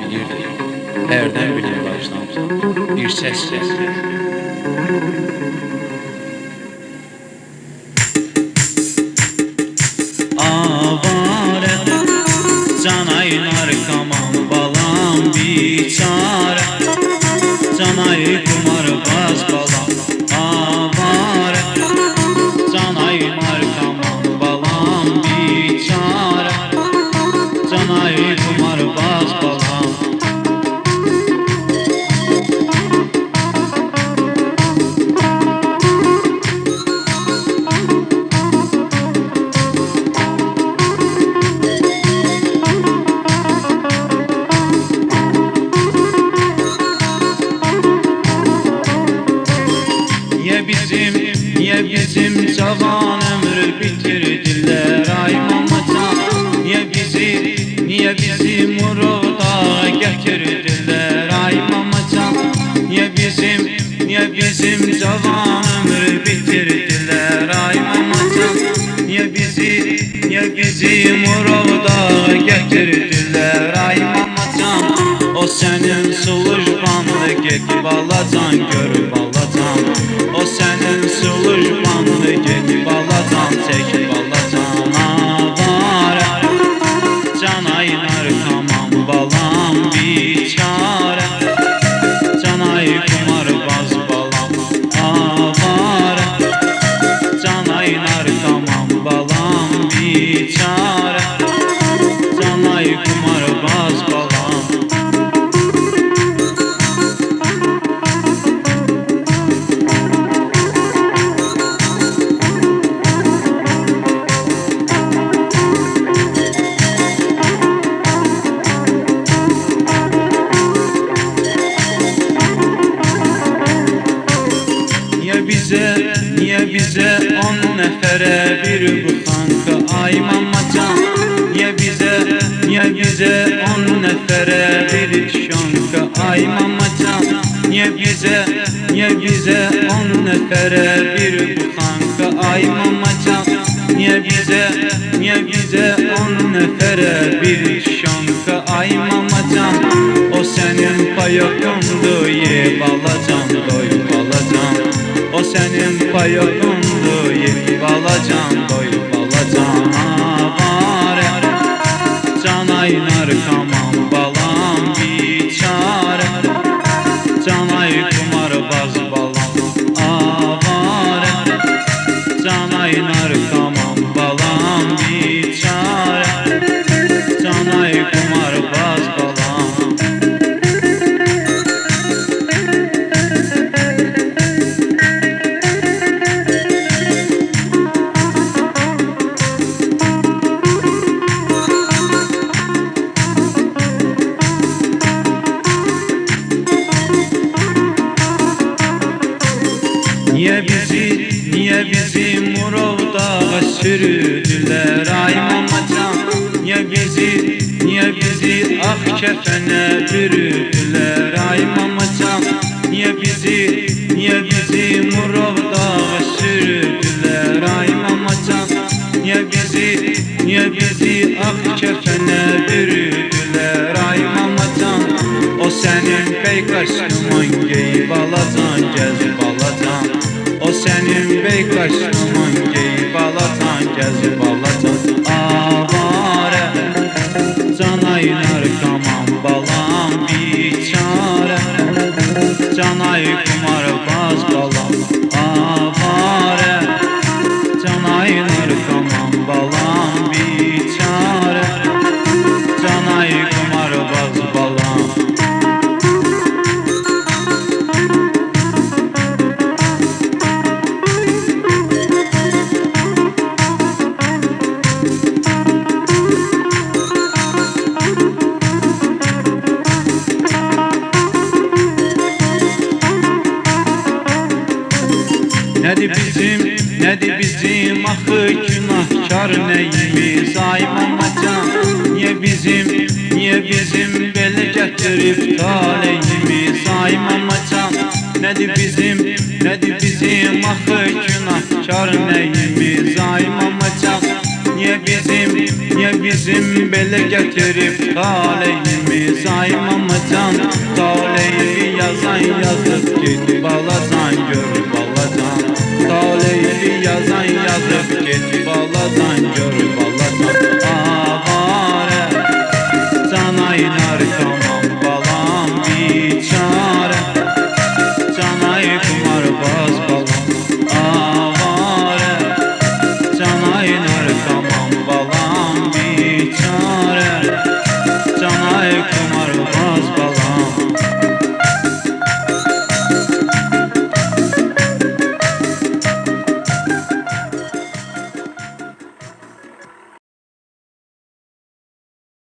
bilirdi. Hərdən bir başdan bir səs gəldi. Avare, canay narkoman balam biçare, canay kumarbaz balam avare, canay narkoman balam biçare, canay kumarbaz balam. Niye bizim cavan ömrü bitirdiler ay mamacan? Niye bizi murada getirdiler ay mamacan? Niye bizim cavan ömrü bitirdiler ay mamacan? Niye bizi murada getirdiler ay mamacan? O senin sulujbanlı get balacan gör balacan. O senin sulujbanlı get balacan tek balacan avare, canay narkoman balam biçare, canay kumarbaz balam avare, canay narkoman balam biçare, canay kumarbaz balam. Niye bize 10 nefere bir buxanka ay mamacan? Niye bize 10 nefere bir şonka ay mamacan? Niye bize 10 nefere bir buxanka ay mamacan? Niye bize 10 nefere bir şonka ay mamacan? O senin payokundu ye balacan doy balacan. O senin payokundu ye balacan doy balacan avare, canay narkoman balam biçare, canay kumarbaz balam avare, canay narkoman balam biçare, canay kumarbaz balam. Niye bizi Murov'da sürdüler ay mamacan? Niye bizi ak kefene bürüdüler ay mamacan? Niye bizi Murov'da sürdüler ay mamacan? Niye bizi ak kefene bürüdüler ay mamacan? O senin peykaşımın gey balacan gez balacan. O senin beykaşımın gey balacan gez balacan avare, canay narkoman balam biçare, canay kumarbaz balam avare, canay narkoman balam biçare, canay kumarbaz balam. Nedir bizim axı günahkar neyimiz ay mamacan? Niye bizim belə gətirib taleyimiz ay mamacan? Nedir bizim axı günahkar neyimiz ay mamacan? Niye bizim belə gətirib taleyimiz ay mamacan? anacan, taleyli yazan yazıb get balacan, gör balacan. Taleyli yazan yazıb get balacan, gör